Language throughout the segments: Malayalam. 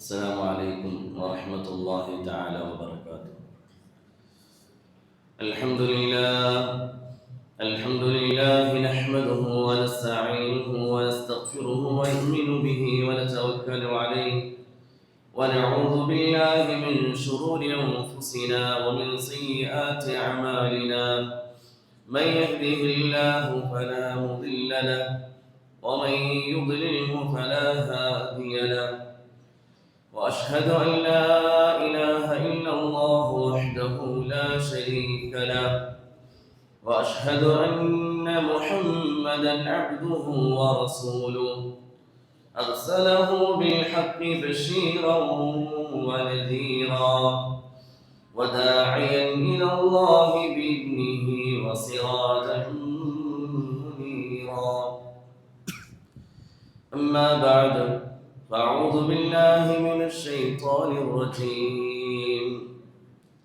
السلام عليكم ورحمة الله تعالى وبركاته. الحمد لله نحمده ونستعينه ونستغفره ونؤمن به ونتوكل عليه ونعوذ بالله من شرور أنفسنا ومن سيئات أعمالنا. من يهده الله فلا مضل له ومن يضلله فلا هادي له. وأشهد أن لا إله إلا الله وحده لا شريك له وأشهد أن محمدا عبده ورسوله أرسله بالحق بشيرا ونذيرا وداعيا إلى الله بإذنه وسراجا منيرا. أما بعد، فأعوذ بالله من الشيطان الرجيم.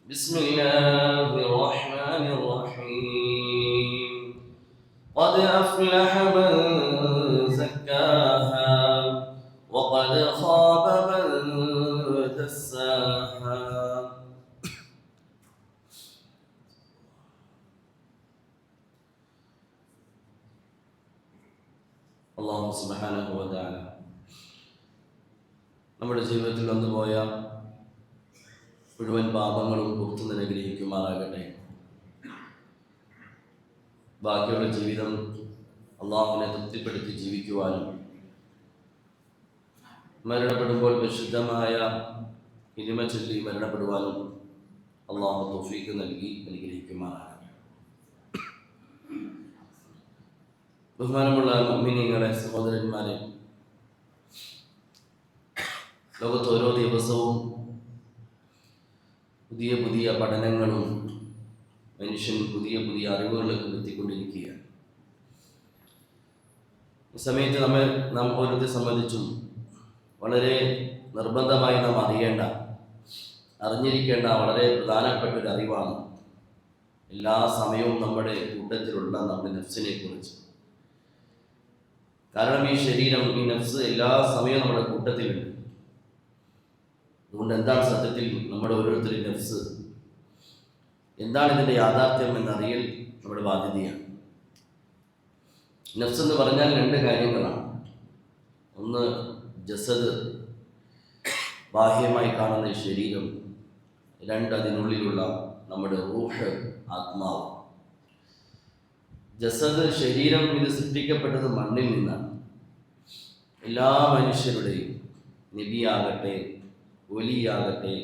بسم الله الرحمن الرحيم. قد أفلح من زكاها وقد خاب من دساها. الله سبحانه وتعالى നമ്മുടെ ജീവിതത്തിൽ വന്നുപോയ മുഴുവൻ പാപങ്ങളും പുറത്തു അനുഗ്രഹിക്കുമാറാകട്ടെ. ബാക്കിയുള്ള ജീവിതം അള്ളാഹുവിനെ തൃപ്തിപ്പെടുത്തി ജീവിക്കുവാനും മരണപ്പെടുമ്പോൾ വിശുദ്ധമായ ഇനിമ ചൊല്ലി മരണപ്പെടുവാനും അള്ളാഹു തൗഫീഖ് നൽകി അനുഗ്രഹിക്കുമാറാകട്ടെ. ബഹുമാനമുള്ള മുഅ്മിനീങ്ങളെ, സഹോദരന്മാരെ, ലോകത്ത് ഓരോ ദിവസവും പുതിയ പുതിയ പഠനങ്ങളും മനുഷ്യൻ പുതിയ പുതിയ അറിവുകളിലേക്ക് എത്തിക്കൊണ്ടിരിക്കുകയാണ്. ഈ സമയത്ത് നാം ഓരോരുത്തരെ സംബന്ധിച്ചും വളരെ നിർബന്ധമായി നാം അറിഞ്ഞിരിക്കേണ്ട വളരെ പ്രധാനപ്പെട്ട ഒരു അറിവാണ് എല്ലാ സമയവും നമ്മുടെ കൂട്ടത്തിലുള്ള നമ്മുടെ നഫ്സിനെ കുറിച്ച്. കാരണം ഈ ശരീരം, ഈ നഫ്സ് എല്ലാ സമയവും നമ്മുടെ കൂട്ടത്തിലുണ്ട്. അതുകൊണ്ട് എന്താണ് സത്യത്തിൽ നമ്മുടെ ഓരോരുത്തരും നഫ്സ്, എന്താണ് ഇതിൻ്റെ യാഥാർത്ഥ്യം എന്നറിയൽ നമ്മുടെ ബാധ്യതയാണ്. നഫ്സ് എന്ന് പറഞ്ഞാൽ രണ്ട് കാര്യങ്ങളാണ്. ഒന്ന് ജസദ്, ബാഹ്യമായി കാണുന്ന ശരീരം. രണ്ട്, അതിനുള്ളിലുള്ള നമ്മുടെ റൂഹ്, ആത്മാവ്. ജസദ്, ശരീരം, ഇത് സൃഷ്ടിക്കപ്പെട്ടത് മണ്ണിൽ നിന്നാണ്. എല്ലാ മനുഷ്യരുടെയും, നബിയാകട്ടെ, വലിയാകട്ടെ,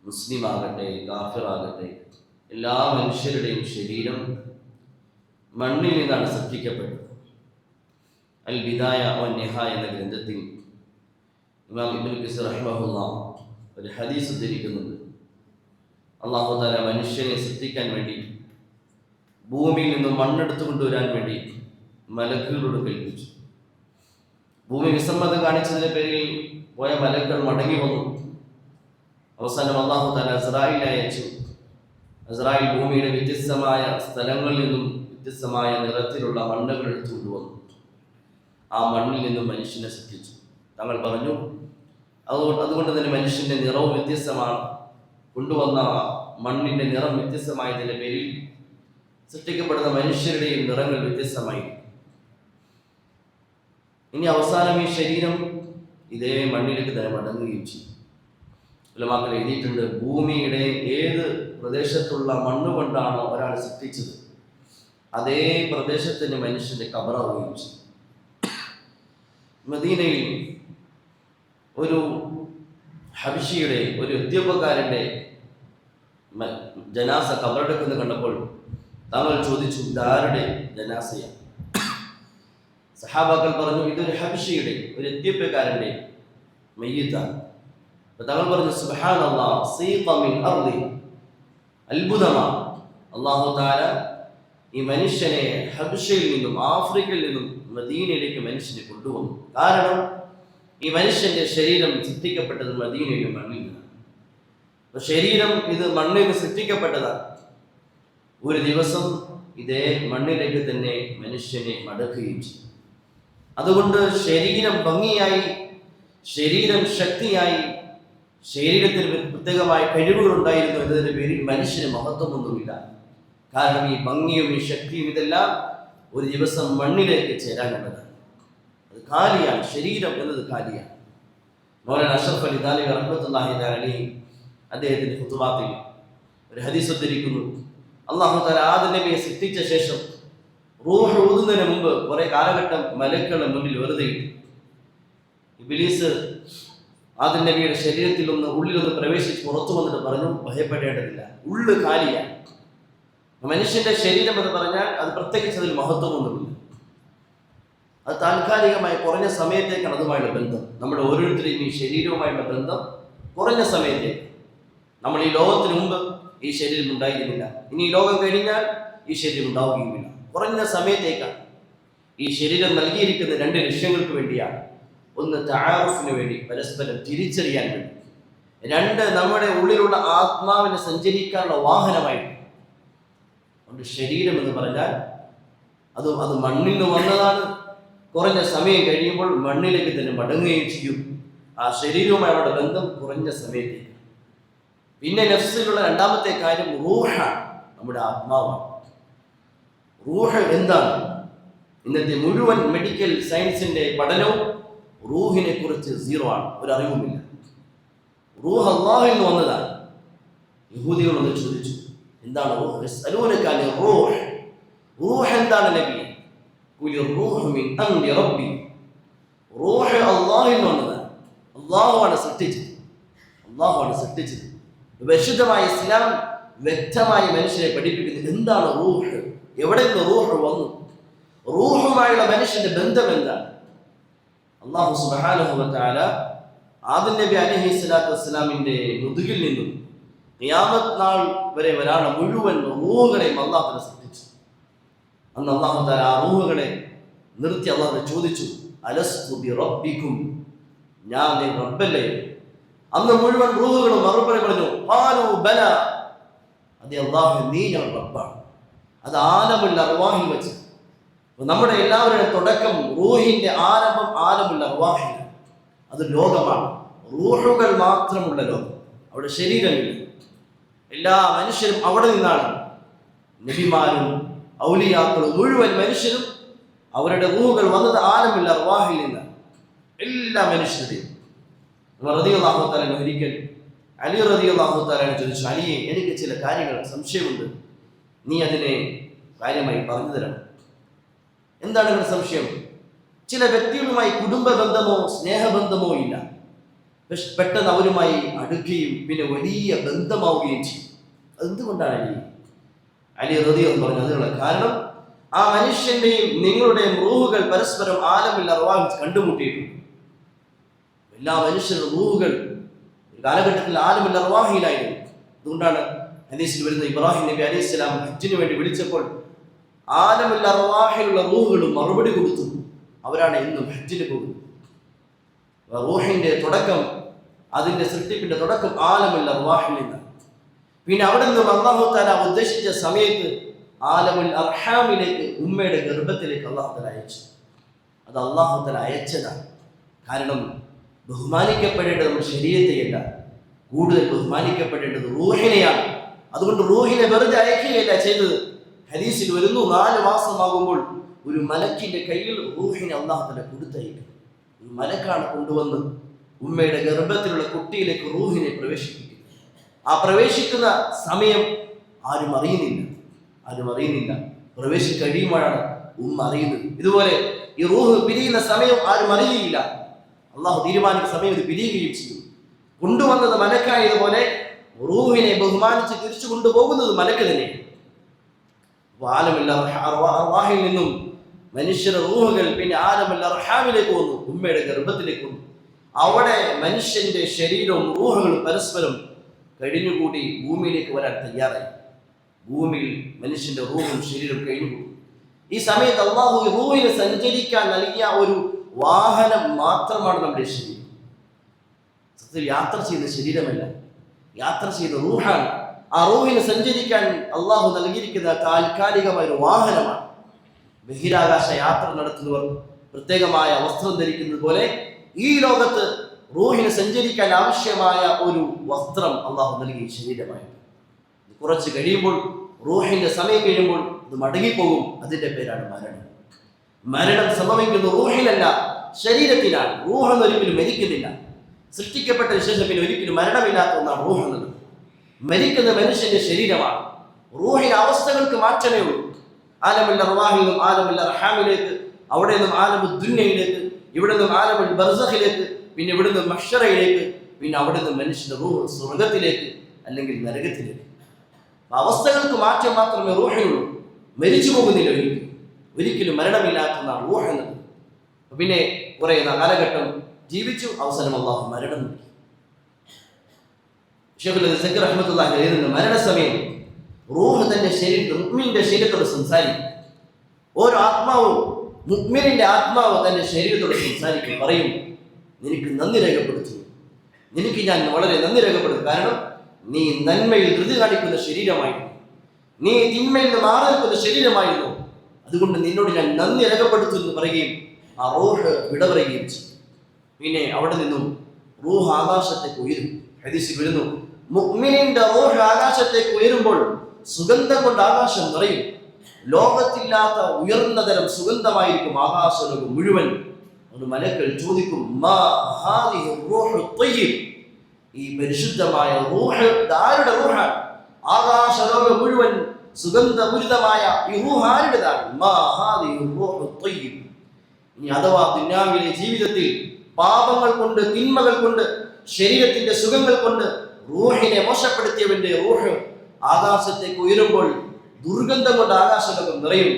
മുസ്ലിമാകട്ടെ, കാഫിറാകട്ടെ, എല്ലാ മനുഷ്യരുടെയും ശരീരം മണ്ണിൽ നിന്നാണ് സൃഷ്ടിക്കപ്പെട്ടത്. അൽ ബിദായ വ നിഹായ എന്ന ഗ്രന്ഥത്തിൽ ഇമാം ഇബ്നു കസീർ റഹിമഹുല്ലാഹ് ഒരു ഹദീസ് ഉദ്ധരിക്കുന്നുണ്ട്. അല്ലാഹു തആല മനുഷ്യനെ സൃഷ്ടിക്കാൻ വേണ്ടി ഭൂമിയിൽ നിന്നും മണ്ണെടുത്തു കൊണ്ടുവരാൻ വേണ്ടി മലക്കുകളോട് കൽപ്പിച്ചു. ഭൂമി വിസമ്മതം കാണിച്ചതിന്റെ പേരിൽ പോയ മലക്കുകൾ മടങ്ങി വന്നു. അവസാനം അല്ലാഹു തആല അസ്രായീലിനെ അയച്ചു. അസ്രായീൽ ഭൂമിയുടെ വ്യത്യസ്തമായ സ്ഥലങ്ങളിൽ നിന്നും വ്യത്യസ്തമായ നിറത്തിലുള്ള മണ്ണുകൾ എടുത്തു കൊണ്ടുവന്നു. ആ മണ്ണിൽ നിന്നും മനുഷ്യനെ സൃഷ്ടിച്ചു. തങ്ങൾ പറഞ്ഞു, അതുകൊണ്ട് തന്നെ മനുഷ്യന്റെ നിറവും വ്യത്യസ്തമാണ്. കൊണ്ടുവന്ന മണ്ണിന്റെ നിറം വ്യത്യസ്തമായതിന്റെ പേരിൽ സൃഷ്ടിക്കപ്പെടുന്ന മനുഷ്യരുടെയും നിറങ്ങൾ വ്യത്യസ്തമായി. ഇനി അവസാനം ഈ ശരീരം ഇതേ മണ്ണിലേക്ക് തന്നെ മടങ്ങുകയും ചെയ്യും. ഉലമാക്കൾ എഴുതിയിട്ടുണ്ട്, ഭൂമിയുടെ ഏത് പ്രദേശത്തുള്ള മണ്ണ് കൊണ്ടാണോ ഒരാൾ സൃഷ്ടിച്ചത് അതേ പ്രദേശത്തിന് മനുഷ്യന്റെ ഖബറാവുകയും ചെയ്യും. മദീനയിൽ ഒരു ഹബശിയുടെ, ഒരു എത്യോപ്യക്കാരന്റെ ജനാസ ഖബറടക്കുന്നത് കണ്ടപ്പോൾ താങ്കൾ ചോദിച്ചു, ഇതാരുടെ ജനാസയാണ്? സഹാബാക്കൾ പറഞ്ഞു, ഇതൊരു ഹബശിയുടെ, ഒരു എത്യോപ്യക്കാരന്റെ മയ്യിത്താണ്. താങ്കൾ പറഞ്ഞു, സുബ്ഹാനല്ലാഹ്, സീഖ മിൻ അർളി, അത്ഭുതമാണ്. അല്ലാഹു തആല ഈ മനുഷ്യനെ ഹബശയിൽ നിന്നും ആഫ്രിക്കയിൽ നിന്നും മദീനയിലേക്ക് മനുഷ്യനെ കൊണ്ടുവന്നു. കാരണം ഈ മനുഷ്യന്റെ ശരീരം സൃഷ്ടിക്കപ്പെട്ടത് മദീനയിലും മണ്ണിൽ നിന്നാണ്. ശരീരം ഇത് മണ്ണിൽ സൃഷ്ടിക്കപ്പെട്ടതാണ്. ഒരു ദിവസം ഇതേ മണ്ണിലേക്ക് തന്നെ മനുഷ്യനെ മടക്കുകയും ചെയ്യും. അതുകൊണ്ട് ശരീരം ഭംഗിയായി ശരീരം ശക്തിയായി, ശരീരത്തിന് പ്രത്യേകമായ കഴിവുകൾ ഉണ്ടായിരുന്നു എന്നതിൻ്റെ പേരിൽ മനുഷ്യന് മഹത്വമൊന്നുമില്ല. കാരണം ഈ ഭംഗിയും ഈ ശക്തിയും ഇതെല്ലാം ഒരു ദിവസം മണ്ണിലേക്ക് ചേരാനുള്ളതാണ്. അത് കാലിയാണ്, ശരീരം എന്നത് കാലിയാണ്. മൗലാന അഷ്റഫ് അലി താലിബ് റഹ്മത്തുള്ളാഹി അലൈഹി അദ്ദേഹത്തിന്റെ ഖുതുബാത്തിൽ ഒരു ഹദീസ് ഉദ്ധരിക്കുന്നു. അല്ലാഹു തആല ആദം നബിയെ സൃഷ്ടിച്ച ശേഷം റൂഹ് ഊതുന്നതിന് മുമ്പ് കുറെ കാലഘട്ടം മലക്കുകളുടെ മുന്നിൽ വെറുതെ ഇട്ടു. ഇബ്ലീസ് ആദം നബിയുടെ ശരീരത്തിൽ ഉള്ളിലൊന്ന് പ്രവേശിച്ച് പുറത്തു വന്നിട്ട് പറഞ്ഞു, ഭയപ്പെടേണ്ടതില്ല, ഉള്ളു കാലിയാണ്. മനുഷ്യന്റെ ശരീരം എന്ന് പറഞ്ഞാൽ അത് പ്രത്യേകിച്ച് അതിൽ മഹത്വമൊന്നുമില്ല. അത് താൽക്കാലികമായി കുറഞ്ഞ സമയത്തേക്കാണ് അതുമായുള്ള ബന്ധം. നമ്മുടെ ഓരോരുത്തരെയും ഈ ശരീരവുമായുള്ള ബന്ധം കുറഞ്ഞ സമയത്തേക്ക്. നമ്മൾ ഈ ലോകത്തിന് മുമ്പ് ഈ ശരീരം ഉണ്ടായിരുന്നില്ല, ഇനി ഈ ലോകം കഴിഞ്ഞാൽ ഈ ശരീരം ഉണ്ടാവുകയുമില്ല. കുറഞ്ഞ സമയത്തേക്കാണ്. ഈ ശരീരം നൽകിയിരിക്കുന്ന രണ്ട് ലക്ഷ്യങ്ങൾക്ക് വേണ്ടിയാണ്. ഒന്ന് തആറുഫിന് വേണ്ടി, പരസ്പരം തിരിച്ചറിയാൻ വേണ്ടി. രണ്ട്, നമ്മുടെ ഉള്ളിലുള്ള ആത്മാവിനെ സഞ്ചരിക്കാനുള്ള വാഹനമായിട്ട്. അതുകൊണ്ട് ശരീരം എന്ന് പറഞ്ഞാൽ അത് മണ്ണിൽ നിന്ന് വന്നതാണ്. കുറഞ്ഞ സമയം കഴിയുമ്പോൾ മണ്ണിലേക്ക് തന്നെ മടങ്ങുകയും ചെയ്യും. ആ ശരീരവുമായുള്ള ബന്ധം കുറഞ്ഞ സമയത്തേക്ക്. പിന്നെ നഫ്സിലുള്ള രണ്ടാമത്തെ കാര്യം റൂഹാണ്, നമ്മുടെ ആത്മാവാണ്. റൂഹ് എന്താണ്? ഇന്നത്തെ മുഴുവൻ മെഡിക്കൽ സയൻസിന്റെ പഠനവും റൂഹിനെ കുറിച്ച് സീറോ ആണ്, ഒരു അറിവുമില്ല. റൂഹ് അല്ലാഹുവിൽ നിന്ന് വന്നതാണ്. യഹൂദികളൊന്ന് ചോദിച്ചു, എന്താണ് റൂഹ്? യസ്അലൂനക അനി റൂഹ്, റൂഹ് എന്താണ് നബിയെ? ഖുലി റൂഹ് മിൻ അംരി റബ്ബി, റൂഹ് അല്ലാഹുവിൽ നിന്ന് വന്നതാണ്. അല്ലാഹുവാണ് സൃഷ്ടിച്ചത്, അല്ലാഹുവാണ് സൃഷ്ടിച്ചത്. പരിശുദ്ധമായ ഇസ്ലാം വ്യക്തമായി മനുഷ്യരെ പഠിപ്പിക്കുന്നത് എന്താണ് റൂഹ്, എവിടെ നിന്ന് റൂഹ് വന്നു, റൂഹുമായുള്ള മനുഷ്യന്റെ ബന്ധം എന്താണ്. അല്ലാഹു സുബ്ഹാനഹു വ തആല ആദം നബി അലൈഹിസ്സലാത്തു വസ്സലാമിന്റെ മുതുകിൽ നിന്നും ഖിയാമത്ത് നാൾ വരെ വരാനുള്ള മുഴുവൻ റൂഹുകളെയും അല്ലാഹു സൃഷ്ടിച്ചു. അന്ന് അല്ലാഹു തആല ആ റൂഹുകളെ നിർത്തി അല്ലാഹു ചോദിച്ചു, അലസ്തു ബി റബ്ബിക്കും, ഞാൻ നിങ്ങളുടെ റബ്ബല്ലേ? അന്ന് മുഴുവൻ റൂഹുകളും മറുപടി പറഞ്ഞു, ഖാലൂ ബല, അതെ അല്ലാഹു, നീ ഞങ്ങളുടെ റബ്ബാണ്. അത് ആലമുൽ അർവാഹിൽ വെച്ച്. നമ്മുടെ എല്ലാവരുടെയും തുടക്കം, റൂഹിന്റെ ആരംഭം ആലമുൽ അർവാഹിൽ. അത് ലോകമാണ്, റൂഹുകൾ മാത്രമുള്ള ലോകം, അവിടെ ശരീരമില്ല. എല്ലാ മനുഷ്യരും അവിടെ നിന്നാണ്. നബിമാരും ഔലിയാക്കളും മുഴുവൻ മനുഷ്യരും അവരുടെ റൂഹുകൾ വന്നത് ആലമുൽ അർവാഹിൽ നിന്നാണ്. എല്ലാ മനുഷ്യരുടെയും. റളിയല്ലാഹു തആല ഒരിക്കൽ അലി റളിയല്ലാഹു തആല ചോദിച്ചു, അലിയെ, എനിക്ക് ചില കാര്യങ്ങൾ സംശയമുണ്ട്, നീ അതിനെ കാര്യമായി പറഞ്ഞു തരണം. എന്താണ് നിങ്ങളുടെ സംശയം? ചില വ്യക്തികളുമായി കുടുംബ ബന്ധമോ സ്നേഹബന്ധമോ ഇല്ല, പെട്ടെന്ന് അവരുമായി അടുക്കുകയും പിന്നെ വലിയ ബന്ധമാവുകയും ചെയ്യും. അതെന്തുകൊണ്ടാണ് അലി റളിയല്ലാഹു പറഞ്ഞു, അതിനുള്ള കാരണം ആ മനുഷ്യന്റെയും നിങ്ങളുടെയും റൂഹുകൾ പരസ്പരം ആലമുൽ അർവാഹിൽ കണ്ടുമുട്ടിയിട്ടുണ്ട്. എല്ലാ മനുഷ്യരുടെ റൂഹുകൾ ഒരു കാലഘട്ടത്തിൽ ആലമുൽ അർവാഹിലായിരുന്നു. അതുകൊണ്ടാണ് ഹദീസിൽ വരുന്ന ഇബ്രാഹിം നബി അലൈഹിസ്സലാം ഹജ്ജിന് വേണ്ടി വിളിച്ചപ്പോൾ ആലമുൽ അർവാഹിലുള്ള റൂഹുകളും മറുപടി കൊടുത്തു. അവരാണ് ഇന്നും ഹജ്ജിന് പോകുന്നത്. റൂഹിന്റെ തുടക്കം, അതിന്റെ സൃഷ്ടിപ്പിന്റെ തുടക്കം ആലമുൽ അർവാഹിൽ നിന്നാണ്. പിന്നെ അവിടെ നിന്നും അല്ലാഹു തആല ഉദ്ദേശിച്ച സമയത്ത് ആലമുൽ അർഹാമിലേക്ക്, ഉമ്മയുടെ ഗർഭത്തിലേക്ക് അല്ലാഹു തആല അയച്ചു. അത് അല്ലാഹു തആല അയച്ചതാണ്. കാരണം ബഹുമാനിക്കപ്പെടേണ്ടത് നമ്മുടെ ശരീരത്തെയല്ല, കൂടുതൽ ബഹുമാനിക്കപ്പെടേണ്ടത് റൂഹിനെയാണ്. അതുകൊണ്ട് റൂഹിനെ വെറുതെ അയക്കുകയല്ല ചെയ്തത്. ഹദീസിൽ വരുന്നു, 4 മാസമാകുമ്പോൾ ഒരു മലക്കിന്റെ കയ്യിൽ റൂഹിനെ അല്ലാഹു തആല കൊടുത്തയക്കും. ഒരു മലക്കാണ് കൊണ്ടുവന്ന് ഉമ്മയുടെ ഗർഭത്തിലുള്ള കുട്ടിയിലേക്ക് റൂഹിനെ പ്രവേശിപ്പിക്കും. ആ പ്രവേശിക്കുന്ന സമയം ആരും അറിയുന്നില്ല. പ്രവേശിക്കഴിയുമ്പോഴാണ് ഉമ്മ അറിയുന്നത്. ഇതുപോലെ ഈ റൂഹ് പിരിയുന്ന സമയം ആരും അറിയുകയില്ല. അള്ളാഹു തീരുമാനിക്കുന്ന സമയം ഇത് പിരിയുകയും ചെയ്യും. കൊണ്ടുവന്നത് മലക്കായതുപോലെ റൂഹിനെ ബഹുമാനിച്ച് തിരിച്ചു കൊണ്ടുപോകുന്നത് മലക്ക് തന്നെ. ആലമുൽ അർവാഹിൽ നിന്നും മനുഷ്യരുടെ റൂഹുകൾ പിന്നെ ആലമുൽ അർഹാമിലേക്ക് വന്നു, ഉമ്മയുടെ ഗർഭത്തിലേക്ക് വന്നു. അവിടെ മനുഷ്യന്റെ ശരീരവും റൂഹുകളും പരസ്പരം കഴിഞ്ഞുകൂടി ഭൂമിയിലേക്ക് വരാൻ തയ്യാറായി. ഭൂമിയിൽ മനുഷ്യന്റെ റൂഹും ശരീരവും കഴിഞ്ഞുകൂടി. ഈ സമയത്ത് അല്ലാഹു റൂഹിന് സഞ്ചരിക്കാൻ നൽകിയ ഒരു വാഹനം മാത്രമാണ് നമ്മുടെ ശരീരം. സത്യത്തിൽ യാത്ര ചെയ്യുന്ന ശരീരമല്ല, യാത്ര ചെയ്യുന്ന റൂഹാണ്. ആ റൂഹിന് സഞ്ചരിക്കാൻ അല്ലാഹു നൽകിയിരിക്കുന്ന താൽക്കാലികമായ ഒരു വാഹനമാണ്. ബഹിരാകാശ യാത്ര നടത്തുന്നവർ പ്രത്യേകമായ വസ്ത്രം ധരിക്കുന്നത് പോലെ ഈ ലോകത്ത് റൂഹിന് സഞ്ചരിക്കാൻ ആവശ്യമായ ഒരു വസ്ത്രം അള്ളാഹു നൽകി ശരീരമായി. കുറച്ച് കഴിയുമ്പോൾ, റൂഹിന്റെ സമയം കഴിയുമ്പോൾ ഇത് മടങ്ങിപ്പോകും. അതിന്റെ പേരാണ് മരണം. മരണം സംഭവിക്കുന്നത് റൂഹിനല്ല, ശരീരത്തിനാണ്. റൂഹ് ഒരിക്കലും മരിക്കുന്നില്ല. സൃഷ്ടിക്കപ്പെട്ട ശേഷം പിന്നെ ഒരിക്കലും മരണമില്ലാത്ത ഒന്നാണ് റൂഹ് എന്നത്. മരിക്കുന്ന മനുഷ്യന്റെ ശരീരമാണ്. റൂഹിന്റെ അവസ്ഥകൾക്ക് മാറ്റമേ ഉള്ളൂ. ആലമുൽ അർവാഹിൽ നിന്നും ആലമുൽ അർഹാമിലേക്ക്, അവിടെ നിന്നും ആലമുൽ ദുനിയയിലേക്ക്, ഇവിടെ നിന്നും ആലമുൽ ബർസഖിലേക്ക്, പിന്നെ ഇവിടെ നിന്നും മഹ്ശറയിലേക്ക്, പിന്നെ അവിടെ നിന്നും മനുഷ്യന്റെ റൂഹ് സ്വർഗത്തിലേക്ക് അല്ലെങ്കിൽ നരകത്തിലേക്ക്. അവസ്ഥകൾക്ക് മാറ്റം മാത്രമേ റൂഹിനുള്ളൂ. മരിച്ചു പോകുന്നില്ല ഒരിക്കലും മരണമില്ലാത്ത ഒന്നാണ് റൂഹ് എന്നത്. പിന്നെ കുറെ കാലഘട്ടം ജീവിച്ചു, അവസാനം അള്ളാഹു മരണം നൽകി. ശൈഖുൽ സക്കർ റഹ്മത്തുള്ളാഹി അലൈഹി എഴുതുന്ന മരണസമയം റൂഹ് തന്റെ ശരീരത്തിൽ, മുഅ്മിനിന്റെ ശരീരത്തോട് സംസാരിക്കും. ഓരോ ആത്മാവും, മുഅ്മിനിന്റെ ആത്മാവ് തന്റെ ശരീരത്തോട് സംസാരിക്കും, പറയും, നിനക്ക് നന്ദി രേഖപ്പെടുത്തുന്നു, നിനക്ക് ഞാൻ വളരെ നന്ദി രേഖപ്പെടുത്തും. കാരണം നീ നന്മയിൽ ധൃതി കാണിക്കുന്ന ശരീരമായിരുന്നു, നീ തിന്മയിൽ നിന്ന് മാറി നിൽക്കുന്ന ശരീരമായിരുന്നു. അതുകൊണ്ട് നിന്നോട് ഞാൻ നന്ദി രേഖപ്പെടുത്തുന്നു പറയുകയും ആ റൂഹ് വിട പറയുകയും ചെയ്യും. പിന്നെ അവിടെ നിന്നും റൂഹ് ആകാശത്തേക്ക് ഉയരും. ഹദീസിൽ വരുന്നു, മുഅ്മിനിന്റെ റൂഹ് ആകാശത്തേക്ക് ഉയരുമ്പോൾ സുഗന്ധം കൊണ്ട് ആകാശം നിറയും. ലോകത്തില്ലാത്ത ഉയർന്ന തരം സുഗന്ധമായിരിക്കും ആകാശലോകം മുഴുവൻ. ഒരു മലക്കൾ ചോദിക്കും, മാ ഹാദിഹി റൂഹു ത്വയ്യിബ്, ഈ പരിശുദ്ധമായ റൂഹ് ആരുടെ റൂഹാണ്? ആകാശലോകം മുഴുവൻ സുഗന്ധപൂരിതമായ ഈ റൂഹ് ആരുടേതാണ്? മാ ഹാദിഹി റൂഹു ത്വയ്യിബ്. ഇനി അഥവാ ദുനിയാവിലെ ജീവിതത്തിൽ പാപങ്ങൾ കൊണ്ട്, തിന്മകൾ കൊണ്ട്, ശരീരത്തിന്റെ സുഖങ്ങൾ കൊണ്ട് റൂഹിനെ മോശപ്പെടുത്തിയവന്റെ റൂഹ് ആകാശത്തേക്ക് ഉയരുമ്പോൾ ദുർഗന്ധം കൊണ്ട് ആകാശലോകം നിറയും.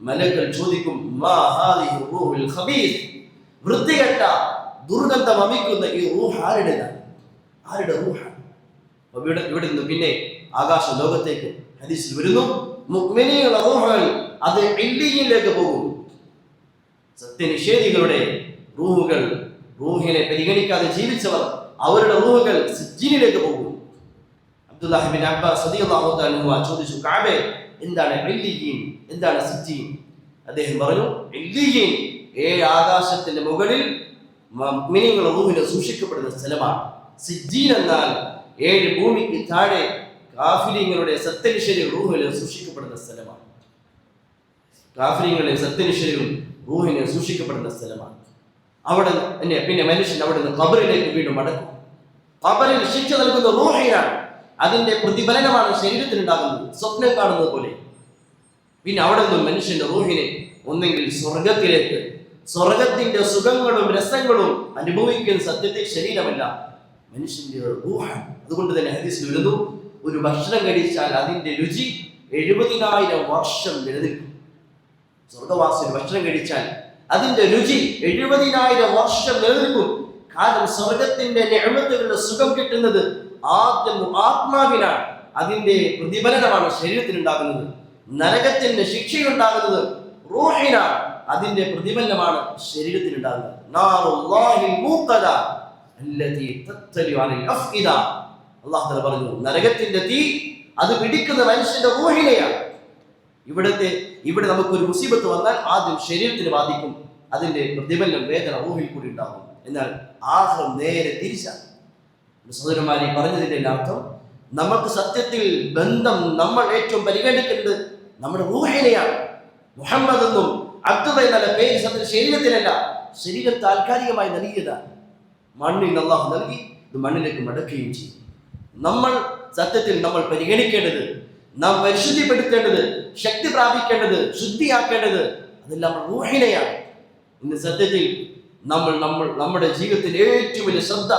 മലക്കൾ ചോദിക്കും, മാ ഹാദിഹി റൂഹുൽ ഖബീസ്, വൃത്തികെട്ട ദുർഗന്ധം വമിക്കുന്ന ഈ റൂഹ് ആരുടേതാണ്? ആരുടെ റൂഹാണ്? ഇവിടെ നിന്ന് പിന്നെ ആകാശ ലോകത്തേക്ക് ഹദീസിൽ വരുന്നു, മുഅ്മിനീങ്ങളുടെ റൂഹുകൾ അത് ഇല്ലിയിലേക്ക് പോകും. സത്യനിഷേധികളുടെ റൂഹുകൾ, റൂഹിനെ പരിഗണിക്കാതെ ജീവിച്ചവർ, അവരുടെ റൂഹുകൾ സിജ്ജീനിലേക്ക് പോകും. അബ്ദുല്ലാഹി ബിൻ അബ്ബാസ് റളിയല്ലാഹു തആല അൻഹു ചോദിച്ചു, കഅബേ എന്താണ് ഇല്ലിയീൻ, എന്താണ് സിജ്ജീൻ? അദ്ദേഹം പറഞ്ഞു, ഇല്ലിയീൻ 7 ആകാശത്തിന്റെ മുകളിൽ മുഅ്മിനീങ്ങളുടെ റൂഹിനെ സൂക്ഷിക്കപ്പെടുന്ന സ്ഥലമാണ്. സിജ്ജീൻ എന്നാൽ 7 ഭൂമിക്ക് താഴെ കാഫിരീങ്ങളുടെ സത്യനിഷേധികൾ റൂഹിനെ സൂക്ഷിക്കപ്പെടുന്ന സ്ഥലമാണ്. കാഫിരീങ്ങളുടെ സത്യനിഷേധികളും റൂഹിനെ സൂക്ഷിക്കപ്പെടുന്ന സ്ഥലമാണ്. അവിടെ പിന്നെ മനുഷ്യൻ അവിടെ നിന്ന് ഖബറിലേക്ക് വീണ്ടും മടക്കും. ഖബറിൽ ശിക്ഷ നൽകുന്ന റൂഹിനാണ്. അതിന്റെ പ്രതിഫലനമാണ് ശരീരത്തിനുണ്ടാകുന്നത്, സ്വപ്നം കാണുന്നത് പോലെ. പിന്നെ അവിടെ നിന്നും മനുഷ്യന്റെ റൂഹിനെ ഒന്നെങ്കിൽ സ്വർഗത്തിലേക്ക്, സ്വർഗത്തിന്റെ സുഖങ്ങളും രസങ്ങളും അനുഭവിക്കുന്ന സത്യത്തെ ശരീരമല്ല, മനുഷ്യന്റെ റൂഹാണ്. അതുകൊണ്ട് തന്നെ ഹദീസിൽ വരുന്നു, ഒരു ഭക്ഷണം കഴിച്ചാൽ അതിന്റെ രുചി 70,000 വർഷം നിലനിൽക്കും. സ്വർഗവാസിന് ഭക്ഷണം കഴിച്ചാൽ അതിന്റെ രുചി 70,000 വർഷം നിലനിൽക്കും. കാരണം സ്വർഗത്തിന്റെ നിഅമത്തുകളുടെ സുഖം കിട്ടുന്നത് ആദ്യം ആത്മാവിനാണ്. അതിന്റെ പ്രതിഫലനമാണ് ശരീരത്തിനുണ്ടാകുന്നത്. നരകത്തിന്റെ ശിക്ഷയുണ്ടാകുന്നത് റൂഹിനാണ്. അതിന്റെ പ്രതിഫലനമാണ് ശരീരത്തിനുണ്ടാകുന്നത്. നാറുല്ലാഹിൽ മൂഖദ അല്ലതി തത്തലി അലൽ അഫ്ഇദ. അല്ലാഹു തആല പറഞ്ഞു, നരകത്തിന്റെ തീ അത് പിടിക്കുന്ന മനുഷ്യന്റെ റൂഹിനെയാണ്. ഇവിടെ നമുക്കൊരു മുസീബത്ത് വന്നാൽ ആദ്യം ശരീരത്തിന് ബാധിക്കും, അതിന്റെ പ്രതിഫലനം, വേദന റൂഹിൽ കൂടി ഉണ്ടാകും. എന്നാൽ ആഖിറം നേരെ തിരിച്ചാണ്. സഹോദരന്മാരെ, പറഞ്ഞതിന്റെ അർത്ഥം, നമുക്ക് സത്യത്തിൽ ബന്ധം നമ്മൾ ഏറ്റവും പരിഗണിക്കേണ്ടത് നമ്മുടെ റൂഹിനെയാണ്. മുഹമ്മദ് എന്നും അബ്ദുള്ള എന്നുള്ള പേര് സത്യ ശരീരത്തിനല്ല, ശരീരം താൽക്കാലികമായി നൽകിയതാണ്. മണ്ണിൽ അല്ലാഹു നൽകി, ഇത് മണ്ണിലേക്ക് മടക്കുകയും ചെയ്യും. നമ്മൾ സത്യത്തിൽ നമ്മൾ പരിഗണിക്കേണ്ടത്, നാം പരിശുദ്ധിപ്പെടുത്തേണ്ടത്, ശക്തി പ്രാപിക്കേണ്ടത്, ശുദ്ധിയാക്കേണ്ടത് അതെല്ലാം റൂഹിനെയാണ്. ഇന്ന് സത്യത്തിൽ നമ്മുടെ ജീവിതത്തിൽ ഏറ്റവും വലിയ ശ്രദ്ധ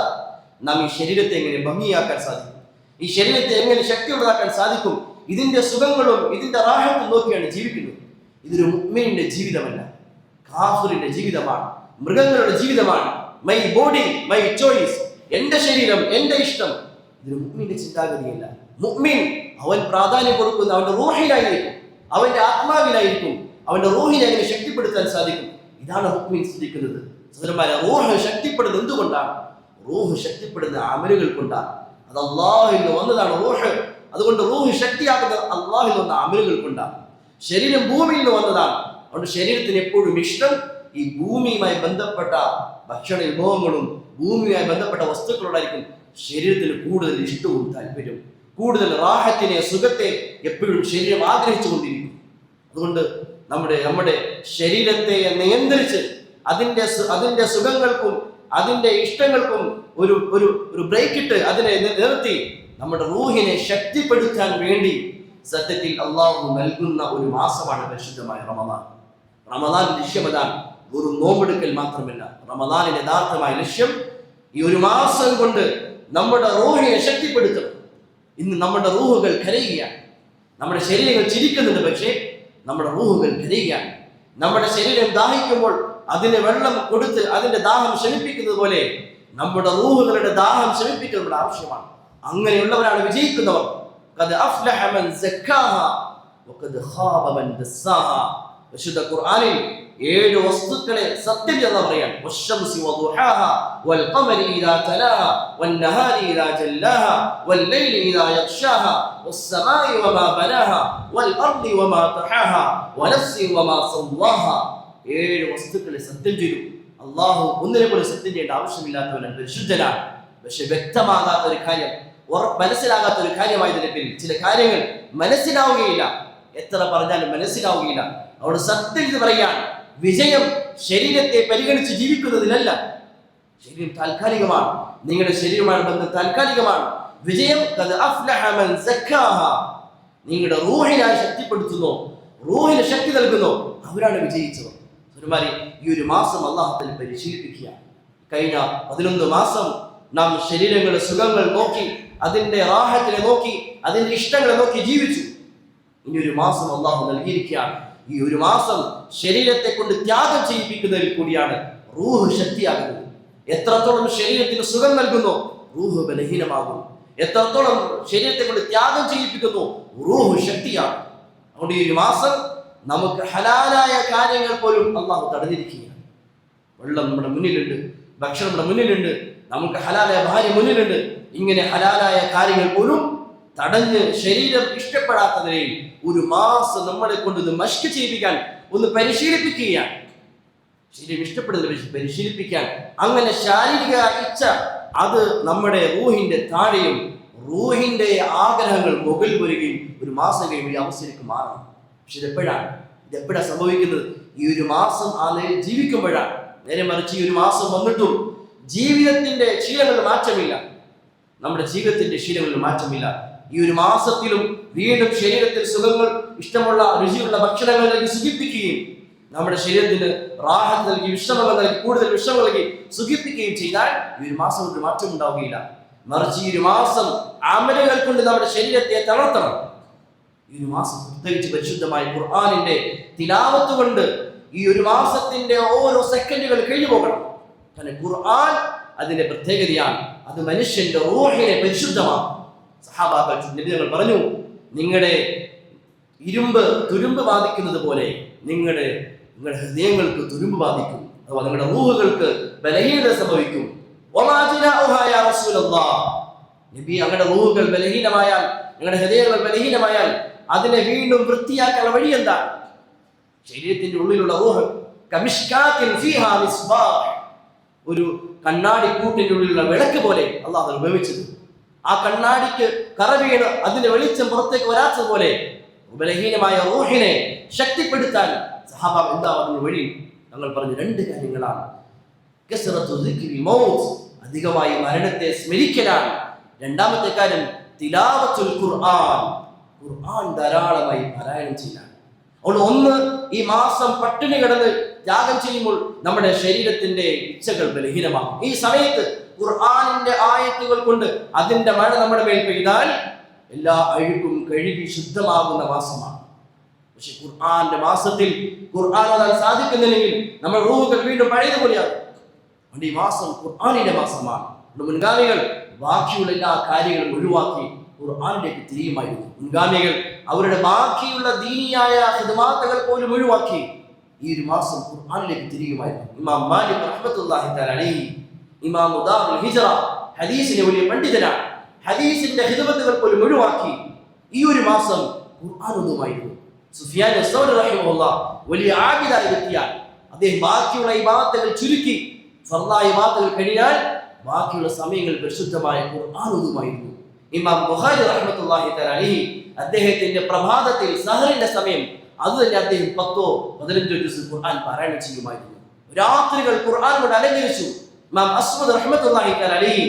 നാം ഈ ശരീരത്തെ എങ്ങനെ ഭംഗിയാക്കാൻ സാധിക്കും, ഈ ശരീരത്തെ എങ്ങനെ ശക്തിയുള്ളതാക്കാൻ സാധിക്കും, ഇതിന്റെ സുഖങ്ങളും ഇതിന്റെ റാഹത്തും നോക്കിയാണ് ജീവിക്കുന്നത്. ഇതൊരു മുഅ്മിനിന്റെ ജീവിതമല്ല, കാഫിറിന്റെ ജീവിതമാണ്, മൃഗങ്ങളുടെ ജീവിതമാണ്. മൈ ബോഡി മൈ ചോയ്സ്, എന്റെ ശരീരം എന്റെ ഇഷ്ടം. ഇതൊരു മുഅ്മിന്റെ ചിന്താഗതിയല്ല. മുഅ്മിൻ അവൻ പ്രാധാന്യം കൊടുക്കുന്ന അവന്റെ റൂഹിലായിരിക്കും, അവന്റെ ആത്മാവിലായിരിക്കും. അവന്റെ റൂഹിനെ എങ്ങനെ ശക്തിപ്പെടുത്താൻ സാധിക്കും, ഇതാണ് മുഅ്മിൻ ചിന്തിക്കുന്നത്. സഹോദരന്മാരെ, റൂഹ് ശക്തിപ്പെടുന്നത് എന്തുകൊണ്ടാണ്? റൂഹ് ശക്തിപ്പെടുന്ന അമലുകൾ കൊണ്ടാണ്. അത് അല്ലാഹുവിൽ നിന്ന് വന്നതാണ് റൂഹ്. അതുകൊണ്ട് റൂഹ് ശക്തിയാകുന്നത് അല്ലാഹുവിൽ വന്ന അമലുകൾ കൊണ്ടാണ്. ശരീരം ഭൂമിയിൽ നിന്ന് വന്നതാണ്. അതുകൊണ്ട് ശരീരത്തിന് എപ്പോഴും ഇഷ്ടം ഈ ഭൂമിയുമായി ബന്ധപ്പെട്ട ഭക്ഷണ വിഭവങ്ങളും ഭൂമിയുമായി ബന്ധപ്പെട്ട വസ്തുക്കളോടായിരിക്കും ശരീരത്തിന് കൂടുതൽ ഇഷ്ടവും താല്പര്യവും. കൂടുതൽ റാഹത്തിനെ, സുഖത്തെ എപ്പോഴും ശരീരം ആഗ്രഹിച്ചു കൊണ്ടിരിക്കും. അതുകൊണ്ട് നമ്മുടെ ശരീരത്തെ നിയന്ത്രിച്ച് അതിന്റെ സുഖങ്ങൾക്കും അതിന്റെ ഇഷ്ടങ്ങൾക്കും ഒരു ബ്രേക്ക് ഇട്ട് അതിനെ നിർത്തി നമ്മുടെ റൂഹിനെ ശക്തിപ്പെടുത്താൻ വേണ്ടി സത്യത്തിൽ അള്ളാഹു നൽകുന്ന ഒരു മാസമാണ് പരിശുദ്ധമായ റമദാൻ. റമദാൻ ലക്ഷ്യം അതാണ്, ഒരു നോമ്പെടുക്കൽ മാത്രമല്ല. റമദാനിന്റെ യഥാർത്ഥമായ ലക്ഷ്യം ഈ ഒരു മാസം കൊണ്ട് നമ്മുടെ റൂഹിനെ ശക്തിപ്പെടുത്തണം. ഇന്ന് നമ്മുടെ റൂഹുകൾ കരയുകയാണ്, നമ്മുടെ ശരീരങ്ങൾ ചിരിക്കുന്നുണ്ട്, പക്ഷേ നമ്മുടെ റൂഹുകൾ കരയുകയാണ്. നമ്മുടെ ശരീരം ദാഹിക്കുമ്പോൾ അതിന് വെള്ളം കൊടുത്ത് അതിന്റെ ദാഹം ശമിപ്പിക്കുന്നത് പോലെ നമ്മുടെ റൂഹുകളുടെ ദാഹം ശമിപ്പിക്കുന്നത് ആവശ്യമാണ്. അങ്ങനെയുള്ളവരാണ് വിജയിക്കുന്നവർ. ഖദ് അഫ്ലഹ മൻ സക്കാഹ വഖദ് ഖാബ മൻ ദസ്സാഹ. വിശുദ്ധ ഖുർആനിൽ 7 വസ്തുക്കളെ സത്യം എന്ന് പറയാൻ, വശംസി വദുഹാഹ വൽ ഖമരി ഇദാ തലാഹ വൻ നഹാരി ഇദാ ജല്ലാഹ വൽ ലൈലി ഇദാ യഗ്ശാഹ വസ്സമാഇ വമാ ബനാഹ വൽ അർളി വമാ തഹാഹ വനഫ്സി വമാ സവ്വാഹ. 7 വസ്തുക്കളെ സത്യം ചെയ്തു. അല്ലാഹു ഒന്നിനെ പോലും സത്യം ചെയ്യേണ്ട ആവശ്യമില്ലാത്തവനാണ്, പരിശുദ്ധനാണ്. പക്ഷെ വ്യക്തമാകാത്ത ഒരു കാര്യം, മനസ്സിലാകാത്ത ഒരു കാര്യമായതിന്റെ പേരിൽ ചില കാര്യങ്ങൾ മനസ്സിലാവുകയില്ല, എത്ര പറഞ്ഞാലും മനസ്സിലാവുകയില്ല. അവിടെ സത്യം ഇത് പറയാൻ, വിജയം ശരീരത്തെ പരിഗണിച്ച് ജീവിക്കുന്നതിലല്ല. ശരീരം താൽക്കാലികമാണ്, നിങ്ങളുടെ ശരീരമായ ബന്ധം താൽക്കാലികമാണ്. വിജയം ഖദ് അഫ്ലഹ മൻ സക്കാഹ. നിങ്ങളുടെ റൂഹിനെ ശക്തിപ്പെടുത്തുന്നു, റൂഹിന് ശക്തി നൽകുന്നു, അവരാണ് വിജയിച്ചവർ. ഒരുമാതിരി ഈ ഒരു മാസം അല്ലാഹുവിനെ പരിശീലിപ്പിക്കുക. കഴിഞ്ഞ 11 മാസം നാം ശരീരങ്ങളുടെ സുഖങ്ങൾ നോക്കി, അതിന്റെ റാഹത്തിനെ നോക്കി, അതിന്റെ ഇഷ്ടങ്ങളെ നോക്കി ജീവിച്ചു. ഇനി ഒരു മാസം അല്ലാഹു നൽകിയിരിക്കുകയാണ്. ഈ ഒരു മാസം ശരീരത്തെ കൊണ്ട് ത്യാഗം ചെയ്യിപ്പിക്കുന്നതിൽ കൂടിയാണ് റൂഹ് ശക്തിയാകുന്നത്. എത്രത്തോളം ശരീരത്തിന് സുഖം നൽകുന്നു, റൂഹ് ബലഹീനമാകുന്നു. എത്രത്തോളം ശരീരത്തെ കൊണ്ട് ത്യാഗം ചെയ്യിപ്പിക്കുന്നു, റൂഹ് ശക്തിയാണ്. അതുകൊണ്ട് ഈ ഒരു മാസം നമുക്ക് ഹലാലായ കാര്യങ്ങൾ പോലും അല്ലാഹു തടഞ്ഞിരിക്കുകയാണ്. വെള്ളം നമ്മുടെ മുന്നിലുണ്ട്, ഭക്ഷണം നമ്മുടെ മുന്നിലുണ്ട്, നമുക്ക് ഹലാലായ ഭാര്യ മുന്നിലുണ്ട്. ഇങ്ങനെ ഹലാലായ കാര്യങ്ങൾ പോലും തടഞ്ഞ് ശരീരം ഇഷ്ടപ്പെടാത്തതിനെയും ഒരു മാസം നമ്മളെ കൊണ്ട് മഷ്ക് ചെയ്യിപ്പിക്കാൻ, ഒന്ന് പരിശീലിപ്പിക്കുകയാണ്. ശരീരം ഇഷ്ടപ്പെടുന്നതിനെ പരിശീലിപ്പിക്കാൻ, അങ്ങനെ ശാരീരിക ഇച്ഛ അത് നമ്മുടെ റൂഹിന്റെ താഴെയും റൂഹിന്റെ ആഗ്രഹങ്ങൾ മുകളിൽ വരികയും ഒരു മാസം കഴിയുമ്പോൾ ഈ അവസ്ഥയിലേക്ക് മാറണം. പക്ഷെ ഇതെപ്പോഴാണ് സംഭവിക്കുന്നത്? ഈ ഒരു മാസം ജീവിക്കുമ്പോഴാണ്. നേരെ മറിച്ച് ഈ ഒരു മാസം വന്നിട്ടും ജീവിതത്തിന്റെ ശീലങ്ങളിൽ മാറ്റമില്ല, നമ്മുടെ ജീവിതത്തിന്റെ ശീലങ്ങളിൽ മാറ്റമില്ല. ഈ ഒരു മാസത്തിലും വീണ്ടും ശരീരത്തിൽ സുഖങ്ങൾ, ഇഷ്ടമുള്ള രുചിയുള്ള ഭക്ഷണങ്ങൾ നൽകി സുഖിപ്പിക്കുകയും നമ്മുടെ ശരീരത്തിന് റാഹത്ത് നൽകി വിശ്രമങ്ങൾ നൽകി കൂടുതൽ വിശ്രമം നൽകി സുഖിപ്പിക്കുകയും ചെയ്താൽ ഈ ഒരു മാസം കൊണ്ട് മാറ്റം ഉണ്ടാവുകയില്ല. മറിച്ച് ഈ ഒരു മാസം അമലുകൾ കൊണ്ട് നമ്മുടെ ശരീരത്തെ തളർത്തണം. ഈ ഒരു മാസം പ്രത്യേകിച്ച് പരിശുദ്ധമായ ഖുർആനിന്റെ തിലാവത്ത് കൊണ്ട് ഈ ഒരു മാസത്തിന്റെ ഓരോ സെക്കൻഡുകൾ കഴിഞ്ഞു പോകണം. കാരണം ഖുർആൻ അതിന്റെ പ്രത്യേകതയാണ്, അത് മനുഷ്യന്റെ റൂഹിനെ പരിശുദ്ധമാണ്. സഹാബാക്കൾ നബികൾ പറഞ്ഞു, നിങ്ങളുടെ തുരുമ്പ് ബാധിക്കുന്നത് പോലെ നിങ്ങളുടെ ഹൃദയങ്ങൾക്ക് തുരുമ്പ് ബാധിക്കും, അഥവാ നിങ്ങളുടെ റൂഹുകൾക്ക് ബലഹീനത സംഭവിക്കും. നബി, ഞങ്ങളുടെ റൂഹുകൾ ബലഹീനമായാൽ, ഞങ്ങളുടെ ഹൃദയങ്ങൾ ബലഹീനമായാൽ അതിനെ വീണ്ടും വൃത്തിയാക്കാൻ വഴി എന്താണ്? ശരീരത്തിന്റെ ഉള്ളിലുള്ള റൂഹ് കമിഷ്കാത്തിൻ ഫീഹാ മിസ്ബാഹ്, ഒരു കണ്ണാടി കൂട്ടിന്റെ ഉള്ളിലുള്ള വിളക്ക് പോലെ അല്ലാഹു ഉപയോഗിച്ചത്. ആ കണ്ണാടിക്ക് കറ വീണ് അതിന്റെ വെളിച്ചം പുറത്തേക്ക് വരാത്തതുപോലെ ബലഹീനമായ റൂഹിനെ ശക്തിപ്പെടുത്താൻ സഹാബ എന്താ അതിന് വഴി? ഞങ്ങൾ പറഞ്ഞ 2 കാര്യങ്ങളാണ്. കസ്റത്തു ദിക്രി മൗത്ത്, അധികമായി മരണത്തെ സ്മരിക്കലാണ്. രണ്ടാമത്തെ കാര്യം തിലാവത്തുൽ ഖുർആൻ, ഖുർആൻ ധാരാളമായി പാരായണം ചെയ്യാൻ. അതുകൊണ്ട് ഒന്ന്, ഈ മാസം പട്ടിണി കിടന്ന് ത്യാഗം ചെയ്യുമ്പോൾ നമ്മുടെ ശരീരത്തിന്റെ ഇച്ഛകൾ ബലഹീനമാകും. ഈ സമയത്ത് ഖുർആനിന്റെ ആയത്തുകൾ കൊണ്ട് അതിന്റെ മഴ നമ്മുടെ മേൽ പെയ്താൽ എല്ലാ അഴുക്കും കഴുകി ശുദ്ധമാകുന്ന മാസമാണ്. പക്ഷെ ഖുർആന്റെ മാസത്തിൽ ഖുർആൻ ഓതാൻ സാധിക്കുന്നില്ലെങ്കിൽ നമ്മുടെ റൂഹുകൾ വീണ്ടും പഴയതുപോലെയാകും. അതുകൊണ്ട് ഈ മാസം ഖുർആനിന്റെ മാസമാണ്. മുൻഗാമികൾ ബാക്കിയുള്ള എല്ലാ കാര്യങ്ങളും ഒഴിവാക്കി ഖുർആനിലേക്ക് തിരിയുമായിരുന്നു. മുൻഗാമികൾ അവരുടെ ബാക്കിയുള്ള ദീനിയായ ഖിദ്മാത്തുകൾ പോലും ഒഴിവാക്കി ഈ ഒരു മാസം ഖുർആനിലേക്ക് തിരിയുമായിരുന്നു. ഇമാം മാലിക് റഹ്മത്തുള്ളാഹി തആല അലൈഹി, ഇമാം ദാറുൽ ഹിജ്റ, ഹദീസിലെ വലിയ പണ്ഡിതനാണ്. ഹദീസിന്റെ ഖിദ്മത്തുകൾ പോലും ഒഴിവാക്കി ഈ ഒരു മാസം ഖുർആൻ ഓതുമായിരുന്നു. സുഫിയാൻ അസ്-സൗരി റഹിമഹുല്ലാഹ് വലിയ ആബിദായ വ്യക്തിയാണ്. അദ്ദേഹം ബാക്കിയുള്ള ഇബാദത്തുകൾ ചുരുക്കി ഫർളായ വാക്കുകൾ കഴിഞ്ഞാൽ ബാക്കിയുള്ള സമയങ്ങൾ പരിശുദ്ധമായ ഖുർആൻ ഓതുമായിരുന്നു. ഇമാം ബുഖാരി റഹ്മത്തുള്ളാഹി തആല അലൈഹി അദ്ദേഹത്തിന്റെ പ്രഭാതത്തിൽ സഹറിന്റെ സമയം അത് തന്നെ അദ്ദേഹം 10-15 ജുസ് ഖുർആൻ പാരായണം ചെയ്യുമായിരുന്നു. രാത്രികൾ ഖുർആൻ കൊണ്ട് അലങ്കരിച്ചു. ഇമാം അസ്വദ് റഹ്മത്തുള്ളാഹി തആല അലൈഹി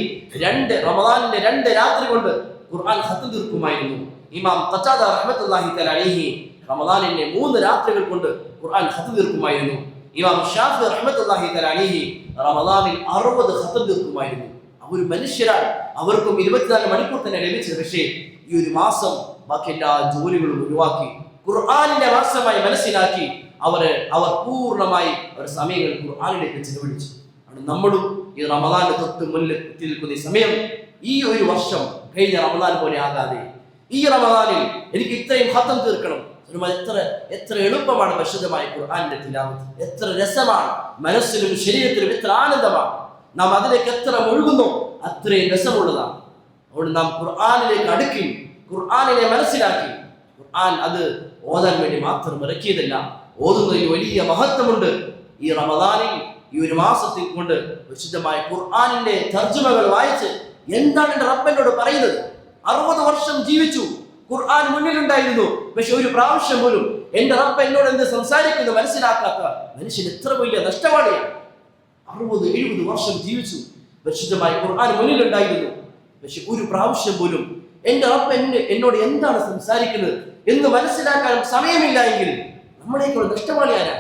റമദാനിന്റെ 2 രാത്രി കൊണ്ട് ഖുർആൻ ഖത്ം തീർക്കുമായിരുന്നു. ഇമാം ഖതാദ റഹ്മത്തുള്ളാഹി തആല അലൈഹി റമദാനിന്റെ 3 രാത്രികൾ കൊണ്ട് ഖുർആൻ ഖത്ം തീർക്കുമായിരുന്നു. ഇമാം ഷാഫി റഹ്മത്തുള്ളാഹി തആല അലൈഹി റമദാനിൽ 60 ഖത്ം തീർക്കുമായിരുന്നു. അവർ മനുഷ്യരാണ്, അവർക്കും 24 മണിക്കൂർ തന്നെ ലഭിച്ചത്. പക്ഷേ ഈ ഒരു മാസം ബാക്കി എല്ലാ ജോലികളും ഒഴിവാക്കി ഖുർആനിന്റെ മാസമായി മനസ്സിലാക്കി അവർ പൂർണ്ണമായി അവരുടെ സമയങ്ങൾ ഖുർആനിലേക്ക് ചെലവഴിച്ചു. നമ്മളും ഈ റമദാന് തൊട്ട് മുന്നിൽ നിൽക്കുന്ന ഈ സമയം ഈ ഒരു വർഷം കഴിഞ്ഞ റമദാൻ പോലെ ആകാതെ ഈ റമദാനിൽ എനിക്ക് ഇത്രയും ഖത്ം തീർക്കണം. എത്ര എളുപ്പമാണ് പരിശുദ്ധമായ ഖുർആനിന്റെ തിലാവത്ത്, എത്ര രസമാണ്, മനസ്സിലും ശരീരത്തിലും എത്ര ആനന്ദമാണ്. നാം അതിലേക്ക് എത്ര മുഴുകുന്നു അത്രയും രസമുള്ളതാണ്. അതുകൊണ്ട് നാം ഖുർആനിലേക്ക് അടുക്കി ഖുർആനിനെ മനസ്സിലാക്കി. ഖുർആൻ അത് ഓതാൻ വേണ്ടി മാത്രം ഇറക്കിയതല്ല, ഓതുന്നതിൽ വലിയ മഹത്വമുണ്ട്. ഈ റമദാനിൽ ഈ ഒരു മാസത്തിൽ കൊണ്ട് വിശുദ്ധമായ ഖുർആനിന്റെ തർജ്ജമകൾ വായിച്ച് എന്താണ് എന്റെ റബ്ബനോട് പറയുന്നത്. 60 വർഷം ജീവിച്ചു, ഖുർആൻ മുന്നിലുണ്ടായിരുന്നു, പക്ഷെ ഒരു പ്രാവശ്യം പോലും എന്റെ റബ്ബ് എന്നോട് എന്ത് സംസാരിക്കുന്നു മനസ്സിലാക്കാത്ത മനുഷ്യൻ എത്ര വലിയ നഷ്ടവാളിയാണ്. 60-70 വർഷം ജീവിച്ചു, പരിശുദ്ധമായ ഖുർആൻ മുന്നിലുണ്ടായിരുന്നു, പക്ഷെ ഒരു പ്രാവശ്യം പോലും എന്റെ റബ്ബ് എന്നോട് എന്താണ് സംസാരിക്കുന്നത് എന്ന് മനസ്സിലാക്കാൻ സമയമില്ല എങ്കിൽ നമ്മളേക്കുള്ള നഷ്ടവാളിയാരാ?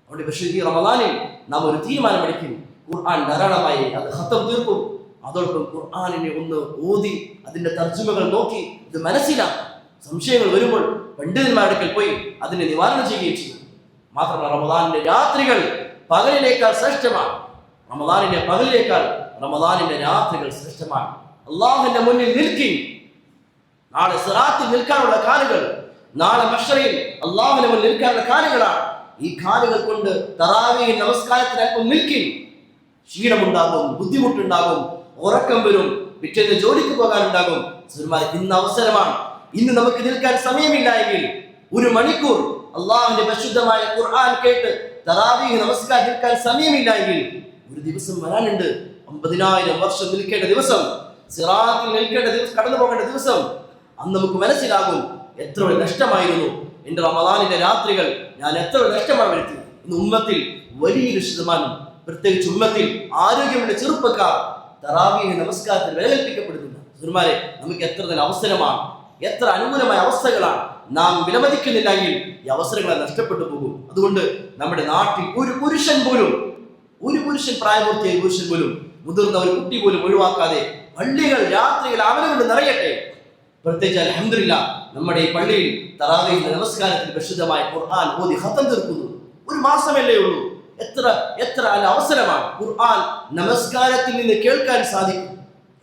അതുകൊണ്ട് പക്ഷേ ഈ റമദാനിൽ നാം ഒരു തീരുമാനമെടുക്കും, ഖുർആൻ ധാരാളമായി അത് ഖത്ം തീർക്കും. അതോടൊപ്പം ഖുർആനിനെ ഒന്ന് ഓതി അതിന്റെ തർജ്ജമകൾ നോക്കി ഇത് മനസ്സിലാക്കും. സംശയങ്ങൾ വരുമ്പോൾ പണ്ഡിതന്മാരുടെ അടുക്കൽ പോയി അതിനെ നിവാരണം ചെയ്യുകയും ചെയ്യും. മാത്രമല്ല റമദാനിന്റെ രാത്രികൾ പകലിനേക്കാൾ ശ്രേഷ്ഠമാണ്. റമദാനിന്റെ പകലിനേക്കാൾ റമദാനിന്റെ രാത്രികൾ ശ്രേഷ്ഠമാണ്. അല്ലാഹുവിന്റെ മുന്നിൽ നിൽക്കി നാളെ സിറാത്തിൽ നിൽക്കാനുള്ള കാലുകൾ, നാളെ മഹ്ശറിൽ അല്ലാഹുവിന്റെ മുന്നിൽ നിൽക്കാനുള്ള കാലുകളാണ്. ഈ കാലുകൾ കൊണ്ട് തറാവീഹ് നമസ്കാരത്തിന് അല്പം നിൽക്കി. ക്ഷീണമുണ്ടാകും, ബുദ്ധിമുട്ടുണ്ടാകും, ഉറക്കം വരും, പിറ്റേന്ന് ജോലിക്ക് പോകാനുണ്ടാകും. ഇന്ന് അവസരമാണ്. ഇന്ന് നമുക്ക് നിൽക്കാൻ സമയമില്ല എങ്കിൽ 1 മണിക്കൂർ അല്ലാഹുവിന്റെ പരിശുദ്ധമായ ഖുർആൻ കേട്ട് തറാവീഹ് നമസ്കാരം നിൽക്കാൻ സമയമില്ല എങ്കിൽ ഒരു ദിവസം വരാനുണ്ട്. 50,000 വർഷം നിൽക്കേണ്ട ദിവസം, സിറാത്തിൽ നിൽക്കേണ്ട ദിവസം, കടന്നു പോകേണ്ട ദിവസം. അന്ന് നമുക്ക് മനസ്സിലാകും എത്ര നഷ്ടമായിരുന്നു എന്റെ റമദാനിന്റെ രാത്രികൾ, ഞാൻ എത്ര നഷ്ടമാണ് വരുത്തിയത്. ഇന്ന് ഉമ്മത്തിൽ വലിയൊരു ശതമാനം, പ്രത്യേകിച്ച് ഉമ്മത്തിൽ ആരോഗ്യമുള്ള ചെറുപ്പക്കാർ തറാവീഹ് നമസ്കാരത്തിൽ വേദനിപ്പിക്കപ്പെടുന്നില്ല. സുഹൃത്തുക്കളെ, നമുക്ക് എത്ര തന്നെ അവസരമാണ്, എത്ര അനുകൂലമായ അവസ്ഥകളാണ്. നാം വിലമതിക്കുന്നില്ലെങ്കിൽ ഈ അവസരങ്ങളെ നഷ്ടപ്പെട്ടു പോകും. അതുകൊണ്ട് നമ്മുടെ നാട്ടിൽ ഒരു പുരുഷൻ, പ്രായപൂർത്തിയായ പുരുഷൻ പോലും, മുതിർന്ന ഒരു കുട്ടി പോലും ഒഴിവാക്കാതെ പള്ളികൾ രാത്രികൾ അമലുകൊണ്ട് നിറയട്ടെ. പ്രത്യേകിച്ച് അൽഹംദുലില്ലാഹ് നമ്മുടെ ഈ പള്ളിയിൽ തറാവീഹ് നമസ്കാരത്തിൽ പരിശുദ്ധമായ ഖുർആൻ ഓതി ഖത്ം തീർക്കുന്നു. 1 മാസമല്ലേ ഉള്ളൂ. എത്ര നല്ല അവസരമാണ് ഖുർആൻ നമസ്കാരത്തിൽ നിന്ന് കേൾക്കാൻ സാധിക്കും.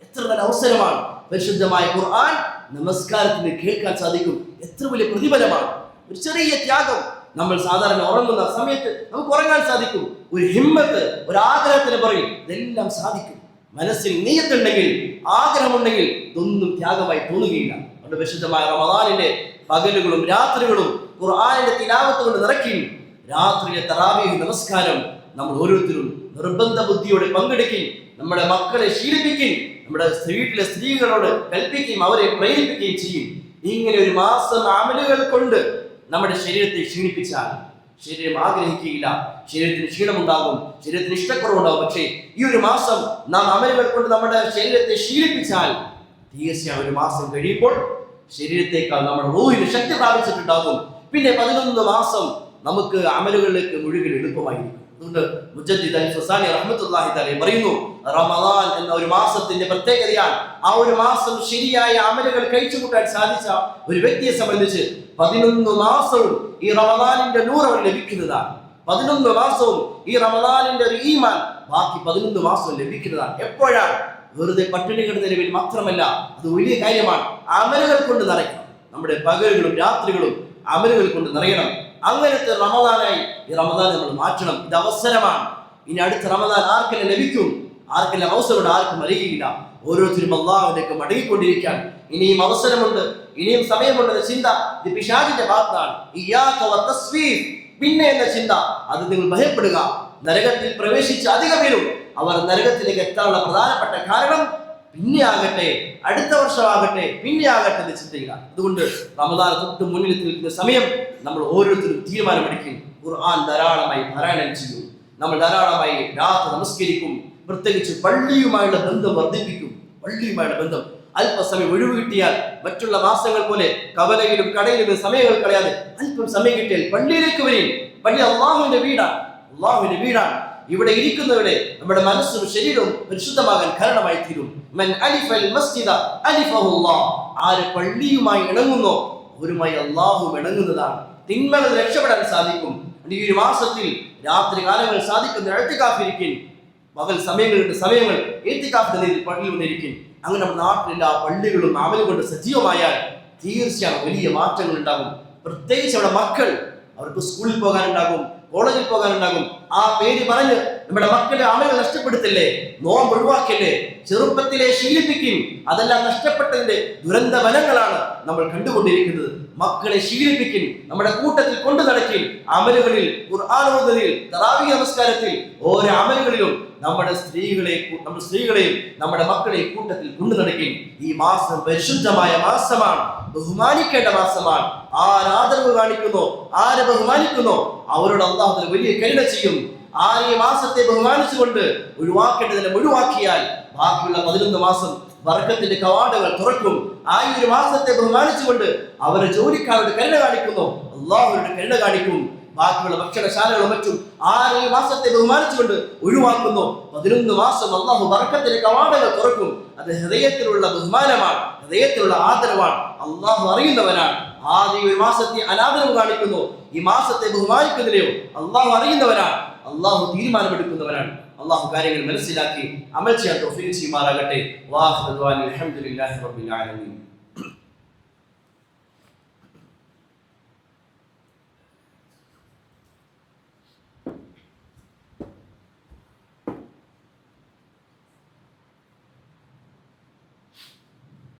എത്ര നല്ല അവസരമാണ് പരിശുദ്ധമായ ഖുർആൻ നമസ്കാരത്തിൽ നിന്ന് കേൾക്കാൻ സാധിക്കും. എത്ര വലിയ പ്രതിഫലമാണ്. ഒരു ചെറിയ ത്യാഗം. നമ്മൾ സാധാരണ ഉറങ്ങുന്ന സമയത്ത് നമുക്ക് ഉറങ്ങാൻ സാധിക്കും. ഒരു ഹിമ്മത്ത്, ഒരു ആഗ്രഹത്തിന് പറയും ഇതെല്ലാം സാധിക്കും. മനസ്സിൽ നിയ്യത്തുണ്ടെങ്കിൽ, ആഗ്രഹമുണ്ടെങ്കിൽ ഇതൊന്നും ത്യാഗമായി തോന്നുകയില്ല. അതുകൊണ്ട് വിശുദ്ധമായ റമദാനിന്റെ പകലുകളും രാത്രികളും ഖുർആനിന്റെ തിലാവത്ത് കൊണ്ട് നിറയ്ക്കും. രാത്രിയിലെ തറാവീഹ് നമസ്കാരം നമ്മൾ ഓരോരുത്തരും നിർബന്ധ ബുദ്ധിയോടെ പങ്കെടുക്കും. നമ്മുടെ മക്കളെ ശീലിപ്പിക്കും, നമ്മുടെ വീട്ടിലെ സ്ത്രീകളോട് കൽപ്പിക്കുകയും അവരെ പ്രേരിപ്പിക്കുകയും ചെയ്യും. ഇങ്ങനെ ഒരു മാസം അമലുകൾ കൊണ്ട് നമ്മുടെ ശരീരത്തെ ക്ഷീണിപ്പിച്ചാൽ ശരീരം ആഗ്രഹിക്കുകയില്ല, ശരീരത്തിന് ക്ഷീണമുണ്ടാകും, ശരീരത്തിന് ഇഷ്ടക്കുറവുണ്ടാകും. പക്ഷേ ഈ ഒരു മാസം നാം അമലുകൾ കൊണ്ട് നമ്മുടെ ശരീരത്തെ ശീലിപ്പിച്ചാൽ തീർച്ചയായും 1 മാസം കഴിയുമ്പോൾ ശരീരത്തേക്കാൾ നമ്മുടെ റൂഹിന് ശക്തി പ്രാപിച്ചിട്ടുണ്ടാകും. പിന്നെ 11 മാസം നമുക്ക് അമലുകളിലേക്ക് മുഴുകൽ എളുപ്പമായിരിക്കും. അതുകൊണ്ട് മുജദ്ദിദ് അൽ-ഫസാനി റഹ്മത്തുള്ളാഹി തആല പറയുന്നു, റമദാൻ എന്ന ഒരു മാസത്തിന്റെ പ്രത്യേകതയാണ് ആ ഒരു മാസം ശരിയായ അമലുകൾ കഴിച്ചുകൂട്ടാൻ സാധിച്ച ഒരു വ്യക്തിയെ സംബന്ധിച്ച് 11 മാസവും ഈ റമദാനിന്റെ നൂറ് അവന് ലഭിക്കുന്നതാണ്. 11 മാസവും ഈ റമദാനിന്റെ ഒരു ഈമാൻ ബാക്കി 11 മാസവും ലഭിക്കുന്നതാണ്. എപ്പോഴാണ്? വെറുതെ പട്ടിണി കിടന്നതിൽ മാത്രമല്ല, അത് വലിയ കാര്യമാണ്. അമലുകൾ കൊണ്ട് നിറയ്ക്കണം. നമ്മുടെ പകലുകളും രാത്രികളും അമലുകൾ കൊണ്ട് നിറയണം. അങ്ങനത്തെ റമദാനായി ഈ റമദാൻ നമ്മൾ മാറ്റണം. ഇത് അവസരമാണ്. ഇനി അടുത്ത റമദാൻ ആർക്കെല്ലാം ലഭിക്കും, ആർക്കെല്ലാം അവസരമുണ്ട്, ആർക്കും അറിയുകയില്ല. ഓരോരുത്തരും അല്ലാഹുവിലേക്ക് മടങ്ങിക്കൊണ്ടിരിക്കാൻ ഇനിയും അവസരമുണ്ട്, ഇനിയും സമയമുണ്ടെന്ന ചിന്ത ഇത് പിശാചിന്റെ ഭാഗത്താണ്. ഇയ്യാക വതസ്വീഫ്, പിന്നെ എന്ന ചിന്ത, അത് നിങ്ങൾ ഭയപ്പെടുക. നരകത്തിൽ പ്രവേശിച്ച അധിക പേരും അവർ നരകത്തിലേക്ക് എത്താനുള്ള പ്രധാനപ്പെട്ട കാരണം പിന്നെ ആകട്ടെ, അടുത്ത വർഷമാകട്ടെ, പിന്നെ ആകട്ടെ എന്ന് ചിന്തിക്കുക. അതുകൊണ്ട് റമദാൻ തൊട്ട് മുന്നിൽ നിൽക്കുന്ന സമയം നമ്മൾ ഓരോരുത്തരും തീരുമാനമെടുക്കും. ഖുർആൻ ധാരാളമായി പാരായണം ചെയ്യും, നമ്മൾ ധാരാളമായി രാത്രി നമസ്കരിക്കും, പ്രത്യേകിച്ച് പള്ളിയുമായുള്ള ബന്ധം വർദ്ധിപ്പിക്കും. പള്ളിയുമായുള്ള ബന്ധം അല്പസമയം ഒഴിവ് കിട്ടിയാൽ മറ്റുള്ള മാസങ്ങൾ പോലെ കവലയിലും കടയിലും സമയങ്ങൾ കളയാതെ അല്പം സമയം കിട്ടിയാൽ പള്ളിയിലേക്ക് വരും. പള്ളി അള്ളാഹുവിന്റെ വീടാണ്, അള്ളാഹുവിന്റെ വീടാണ്. ഇവിടെ ഇരിക്കുന്നവരെ നമ്മുടെ മനസ്സും ശരീരവും പരിശുദ്ധമാകാൻ കാരണമായി തീരും. മൻ അലിഫൽ മസ്ജിദ അലിഫഹുല്ലാഹ്. ആര് പള്ളിയുമായി ഇണങ്ങുന്നോ അവരുമായി അള്ളാഹു ഇണങ്ങുന്നതാണ്. തിന്മകൾ രക്ഷപ്പെടാൻ സാധിക്കും. ഈ ഒരു മാസത്തിൽ രാത്രി കാലങ്ങൾ സാധിക്കുന്ന എഴുത്തിക്കാഫിരിക്കും, പകൽ സമയങ്ങൾ എഴുത്തിക്കാഫിന്റെ പള്ളിയിൽ വന്നിരിക്കും. അങ്ങനെ നമ്മുടെ നാട്ടിലെല്ലാ പള്ളികളും അമലും കൊണ്ട് സജീവമായാൽ തീർച്ചയായും വലിയ മാറ്റങ്ങൾ ഉണ്ടാകും. പ്രത്യേകിച്ച് അവിടെ മക്കൾ, അവർക്ക് സ്കൂളിൽ പോകാനുണ്ടാകും, കോളേജിൽ പോകാനുണ്ടാകും. ആ പേര് പറഞ്ഞ് നമ്മുടെ മക്കളെ അമലുകൾ നഷ്ടപ്പെടുത്തില്ലേ, നോമ്പ് ഒഴിവാക്കല്ലേ, ചെറുപ്പത്തിലെ ശീലിപ്പിക്കും. അതെല്ലാം നഷ്ടപ്പെട്ടതിന്റെ ദുരന്ത ഫലങ്ങളാണ് നമ്മൾ കണ്ടുകൊണ്ടിരിക്കുന്നത്. മക്കളെ ശീലിപ്പിക്കും, നമ്മുടെ കൂട്ടത്തിൽ കൊണ്ടു നടക്കും. അമലുകളിൽ, ഖുർആൻ ഓതുന്നതിൽ, തറാവീഹ് നമസ്കാരത്തിൽ, ഓരോ അമലുകളിലും നമ്മുടെ സ്ത്രീകളെയും നമ്മുടെ മക്കളെയും കൂട്ടത്തിൽ കൊണ്ടു നടക്കും. ഈ മാസം പരിശുദ്ധമായ മാസമാണ്, ബഹുമാനിക്കേണ്ട മാസമാണ്. ആരാദരവ് കാണിക്കുന്നോ, ആരെ ബഹുമാനിക്കുന്നോ അവരോട് അല്ലാഹു വലിയ കരുണ ചെയ്യും. ആര് ഈ മാസത്തെ ബഹുമാനിച്ചുകൊണ്ട് ഒഴിവാക്കേണ്ടതിനെ ഒഴിവാക്കിയാൽ ബാക്കിയുള്ള 11 മാസം ബർക്കത്തിന്റെ കവാടങ്ങൾ തുറക്കും. ആ ഒരു മാസത്തെ ബഹുമാനിച്ചുകൊണ്ട് അവരെ ജോലിക്കാരോട് കരുണ കാണിക്കുന്നു, അല്ലാഹുവിനോട് കരുണ കാണിക്കും. ബാക്കിയുള്ള ഭക്ഷണശാലകളും മറ്റും ആറ് മാസത്തെ ബഹുമാനിച്ചുകൊണ്ട് ഒഴിവാക്കുന്നു. 11 മാസം അല്ലാഹു ബർക്കത്തിന്റെ കവാടങ്ങൾ തുറക്കും. അത് ഹൃദയത്തിലുള്ള ബഹുമാനമാണ്, ഹൃദയത്തിലുള്ള ആദരവാണ്. അല്ലാഹു അറിയുന്നവനാണ്. ആദ്യ ഒരു മാസത്തെ അനാദരവ് കാണിക്കുന്നു, ഈ മാസത്തെ ബഹുമാനിക്കുന്നില്ലയോ അല്ലാഹു അറിയുന്നവനാണ്, അല്ലാഹു തീരുമാനമെടുക്കുന്നവനാണ്. അല്ലാഹു കാര്യങ്ങൾ മനസ്സിലാക്കി അമൽ ചെയ്യാൻ തൗഫീഖ് ചെയ്യുമാറാകട്ടെ. വാഹിദ് അൽഹംദുലില്ലാഹി റബ്ബിൽ ആലമീൻ.